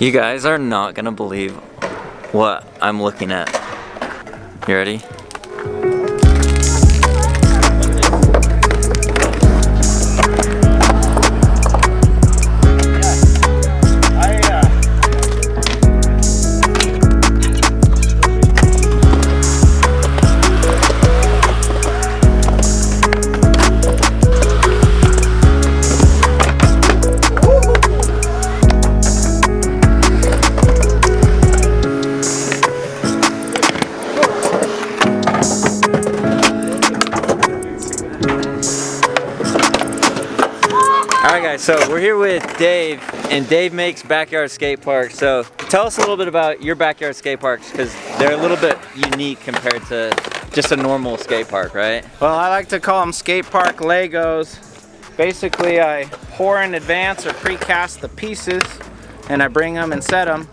You guys are not gonna believe what I'm looking at. You ready? Alright guys, so we're here with Dave, and Dave makes backyard skate parks. So tell us a little bit about your backyard skate parks, because they're a little bit unique compared to just a normal skate park, right? Well, I like to call them skate park Legos. Basically, I pour in advance or precast the pieces, and I bring them and set them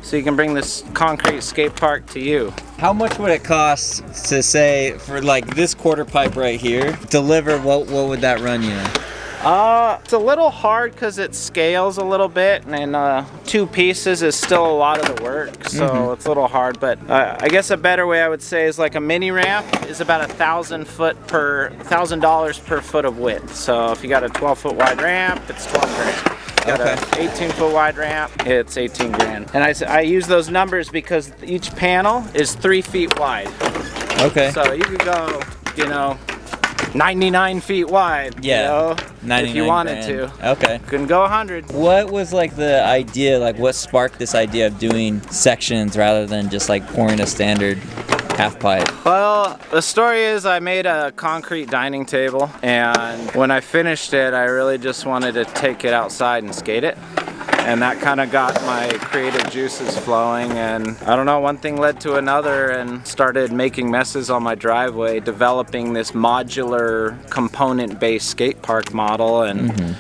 so you can bring this concrete skate park to you. How much would it cost to say, for like this quarter pipe right here, deliver, what would that run you? It's a little hard because it scales a little bit, and 2 pieces is still a lot of the work, so it's a little hard. But I guess a better way I would say is like a mini ramp is about $1,000 per foot of width. So if you got a 12-foot wide ramp, it's 12 grand. Got an 18-foot wide ramp, it's 18 grand. And I use those numbers because each panel is 3 feet wide. Okay. So you could go, 99 feet wide, yeah, if you wanted to. Okay. Couldn't go 100. What was like the idea, like what sparked this idea of doing sections rather than just like pouring a standard half pipe? Well, the story is I made a concrete dining table, and when I finished it, I really just wanted to take it outside and skate it. And that kind of got my creative juices flowing, and I don't know, one thing led to another, and started making messes on my driveway, developing this modular component-based skate park model. And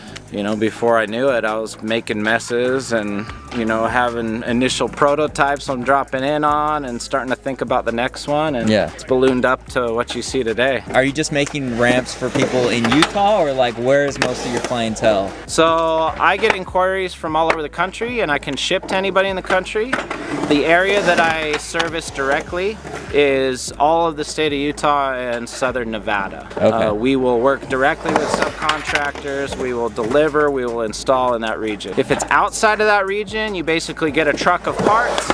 before I knew it, I was making messes and having initial prototypes I'm dropping in on and starting to think about the next one, and it's ballooned up to what you see today. Are you just making ramps for people in Utah, or like where's most of your clientele? So I get inquiries from all over the country, and I can ship to anybody in the country. The area that I service directly is all of the state of Utah and southern Nevada. Okay. We will work directly with subcontractors, we will deliver, we will install in that region. If it's outside of that region, you basically get a truck of parts,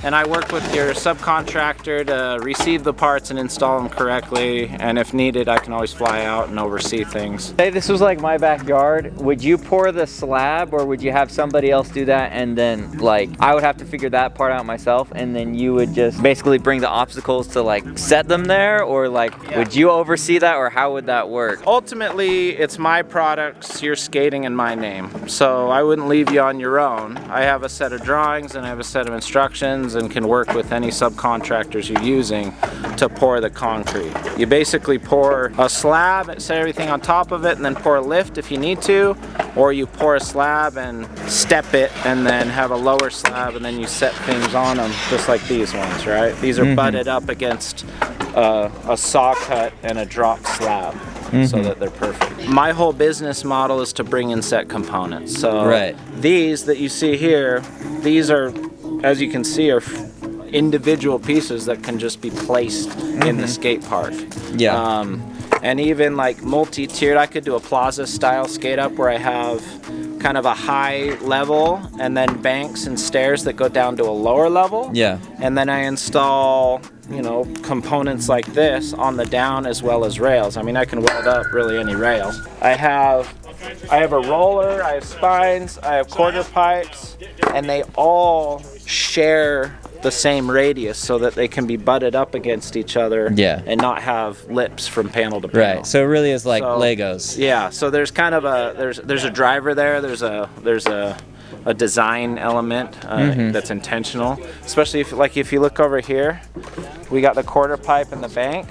and I work with your subcontractor to receive the parts and install them correctly, and if needed, I can always fly out and oversee things. Say this was like my backyard, would you pour the slab, or would you have somebody else do that, and then like I would have to figure that part out myself, and then you would just basically bring the obstacles to like set them there, or like would you oversee that, or how would that work? Ultimately, it's my products, you're skating in my name, so I wouldn't leave you on your own. I have a set of drawings and I have a set of instructions, and can work with any subcontractors you're using to pour the concrete. You basically pour a slab, set everything on top of it, and then pour a lift if you need to, or you pour a slab and step it and then have a lower slab, and then you set things on them, just like these ones, right? These are butted up against a saw cut and a drop slab. So that they're perfect. My whole business model is to bring in set components. So these that you see here, these are, as you can see, are individual pieces that can just be placed in the skate park. Yeah. And even like multi-tiered, I could do a plaza style skate up where I have kind of a high level and then banks and stairs that go down to a lower level. Yeah. And then I install components like this on the down as well as rails. I mean, I can weld up really any rail. I have a roller, I have spines, I have quarter pipes, and they all share the same radius so that they can be butted up against each other and not have lips from panel to panel. Right. So it really is like Legos. Yeah. So there's kind of there's a driver there. There's a design element that's intentional. Especially if you look over here, we got the quarter pipe and the bank.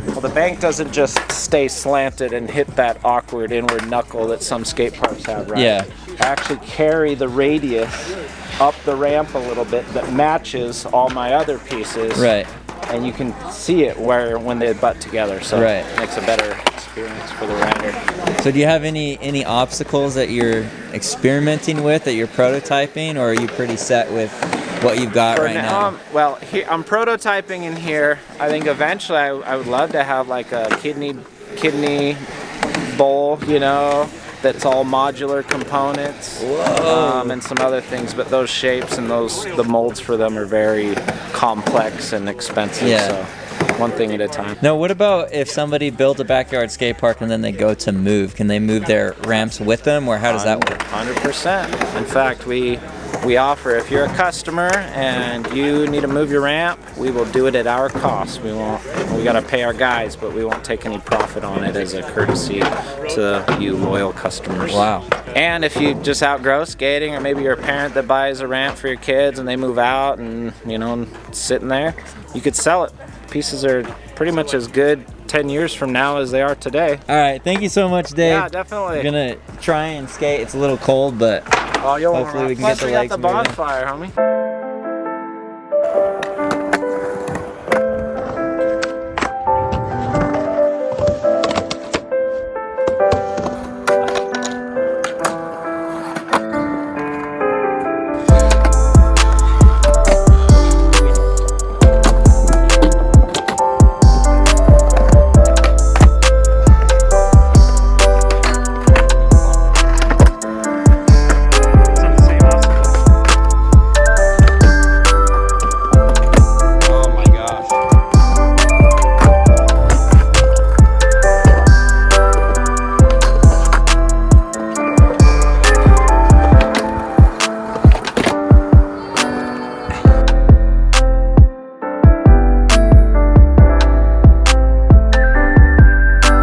Well, the bank doesn't just stay slanted and hit that awkward inward knuckle that some skate parks have, right? Yeah. I actually carry the radius up the ramp a little bit that matches all my other pieces. Right. And you can see it when they butt together, so it makes a better experience for the rider. So do you have any obstacles that you're experimenting with, that you're prototyping, or are you pretty set with what you've got right now? Well, here, I'm prototyping in here. I think eventually I would love to have like a kidney bowl, you know, that's all modular components. And some other things, but those shapes and the molds for them are very complex and expensive. Yeah. So one thing at a time. Now, what about if somebody built a backyard skate park and then they go to move? Can they move their ramps with them, or how does that work? 100%. In fact, we offer, if you're a customer and you need to move your ramp, we will do it at our cost. We got to pay our guys, but we won't take any profit on it as a courtesy to you loyal customers. Wow. And if you just outgrow skating, or maybe you're a parent that buys a ramp for your kids and they move out and, you know, sitting there, you could sell it. Pieces are pretty much as good 10 years from now as they are today. All right, thank you so much, Dave. Yeah, definitely. I'm gonna try and skate. It's a little cold, but hopefully we can get the legs got the moving. bonfire, homie.